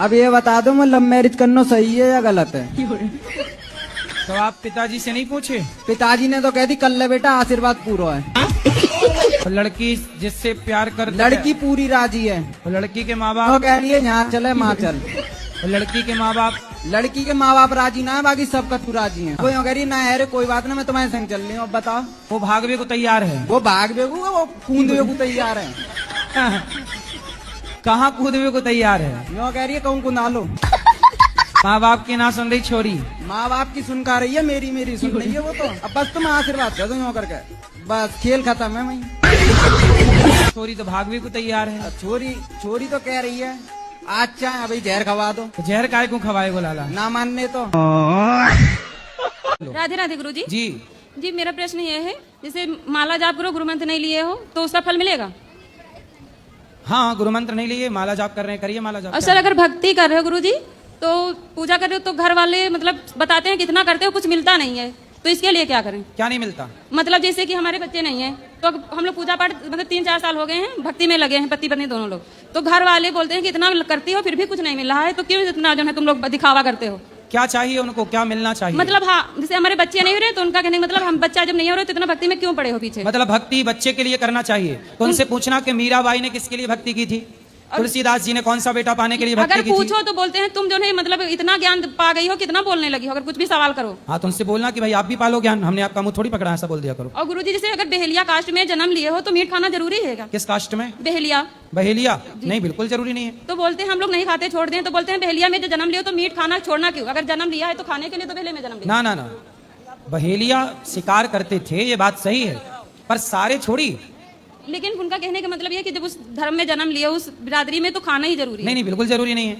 अब ये बता दो, मैं लव मैरिज करना सही है या गलत है? तो आप पिताजी से नहीं पूछे? पिताजी ने तो कह दी कर ले बेटा, आशीर्वाद पूरा है। तो लड़की जिससे प्यार कर लड़की पूरी राजी है। तो लड़की के माँ वो बाप कह रही है यहाँ चले माँ चल। तो लड़की के माँ बाप लड़की के माँ बाप राजी ना है, बाकी सबका तू राजी है। कोई कह रही ना है रे कोई बात ना, मैं तुम्हारे संग चल रही हूँ। अब बताओ, वो भागवे को तैयार है। वो भाग बेगू, वो कूदवे को तैयार है। कहाँ कूदवे को तैयार है? यो कह रही है कहूँ कुंदा लो। माँ बाप की ना सुन रही छोरी। माँ बाप की सुन का रही है, मेरी सुन रही है वो तो। अब बस तुम आशीर्वाद कर दो यो करके, बस खेल खत्म है वही। छोरी तो भागवे को तैयार है। छोरी तो कह रही है आज चाहे अभी जहर खवा दो। तो जहर काय को खवाए को लाला? ना मानने तो। राधे राधे गुरुजी। जी जी मेरा प्रश्न ये है, जैसे माला जाप करो, गुरु मंत्र नहीं लिए हो तो उसका फल मिलेगा? हाँ, गुरु मंत्र नहीं लिए, माला जाप कर रहे हैं, करिए माला जाप। और सर अगर भक्ति कर रहे हो गुरुजी, तो पूजा कर रहे हो तो घर वाले मतलब बताते हैं कितना करते हो, कुछ मिलता नहीं है, तो इसके लिए क्या करें? क्या नहीं मिलता? मतलब जैसे कि हमारे बच्चे नहीं है, तो अब हम लोग पूजा पाठ मतलब 3-4 साल हो गए हैं, भक्ति में लगे हैं, पति पत्नी दोनों लोग, तो घर वाले बोलते हैं कि इतना करती हो फिर भी कुछ नहीं मिल रहा है, तो क्यों इतना जो है तुम लोग दिखावा करते हो? क्या चाहिए उनको, क्या मिलना चाहिए? मतलब हाँ, जैसे हमारे बच्चे नहीं हो रहे तो उनका कहने का मतलब हम बच्चा जब नहीं हो रहे तो इतना भक्ति में क्यों पड़े हो पीछे? मतलब भक्ति बच्चे के लिए करना चाहिए। तो उनसे पूछना कि मीराबाई ने किसके लिए भक्ति की थी, तुलसीदास जी ने कौन सा बेटा पाने के लिए भक्ति अगर की थी? पूछो तो बोलते हैं तुम जो है मतलब इतना ज्ञान पा गई हो, कितना बोलने लगी हो, अगर कुछ भी सवाल करो। हाँ, तो उनसे बोलना कि भाई आप भी पालो ज्ञान, हमने आपका मुंह थोड़ी पकड़ा, ऐसा बोल दिया करो। और गुरुजी जैसे अगर बहेलिया कास्ट में जन्म लिए हो तो मीट खाना जरूरी है क्या? किस कास्ट में? बहेलिया। बहेलिया? नहीं, बिल्कुल जरूरी नहीं है। तो बोलते हैं हम लोग नहीं खाते, छोड़ दें, तो बोलते हैं बहेलिया में जो जन्म लियो तो मीट खाना छोड़ना क्यों? अगर जन्म लिया है तो खाने के लिए, तो बहेले में जन्म लिया। ना, बहेलिया शिकार करते थे, ये बात सही है, पर सारे छोड़ी। लेकिन उनका कहने का मतलब ये कि जब उस धर्म में जन्म लिया, उस बिरादरी में, तो खाना ही जरूरी है। नहीं, बिल्कुल जरूरी नहीं है।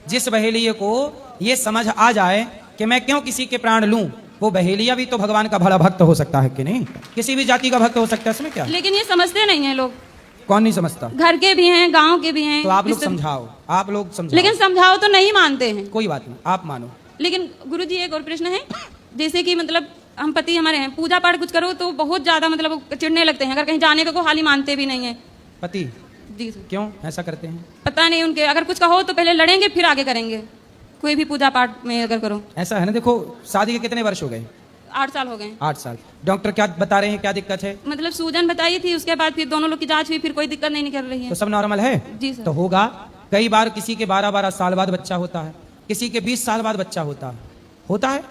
जिस बहेलिये को ये समझ आ जाए कि मैं क्यों किसी के प्राण लूं, वो बहेलिया भी तो भगवान का भला भक्त हो सकता है कि नहीं? किसी भी जाति का भक्त हो सकता है, इसमें क्या? लेकिन ये समझते नहीं है लोग। कौन नहीं समझता? घर के भी हैं, गाँव के भी हैं। तो आप लोग समझाओ, आप लोग समझाओ। लेकिन समझाओ तो नहीं मानते हैं। कोई बात नहीं, आप मानो। लेकिन गुरुजी एक और प्रश्न है, जैसे कि मतलब हम पति हमारे हैं, पूजा पाठ कुछ करो तो बहुत ज्यादा मतलब चिढ़ने लगते हैं, अगर कहीं जाने को हाल ही मानते भी नहीं है। पति जी सर। क्यों ऐसा करते हैं? पता नहीं उनके, अगर कुछ कहो तो पहले लड़ेंगे फिर आगे करेंगे, कोई भी पूजा पाठ में अगर करो। ऐसा है ना, देखो शादी के कितने वर्ष हो गए? 8 साल हो गए। 8 साल। डॉक्टर क्या बता रहे हैं, क्या दिक्कत है? मतलब सूजन बताई थी, उसके बाद फिर दोनों लोग की जांच हुई, फिर कोई दिक्कत नहीं निकल रही है। तो सब नॉर्मल है? जी सर। तो होगा। कई बार किसी के 12-12 साल बाद बच्चा होता है, किसी के 20 साल बाद बच्चा होता है।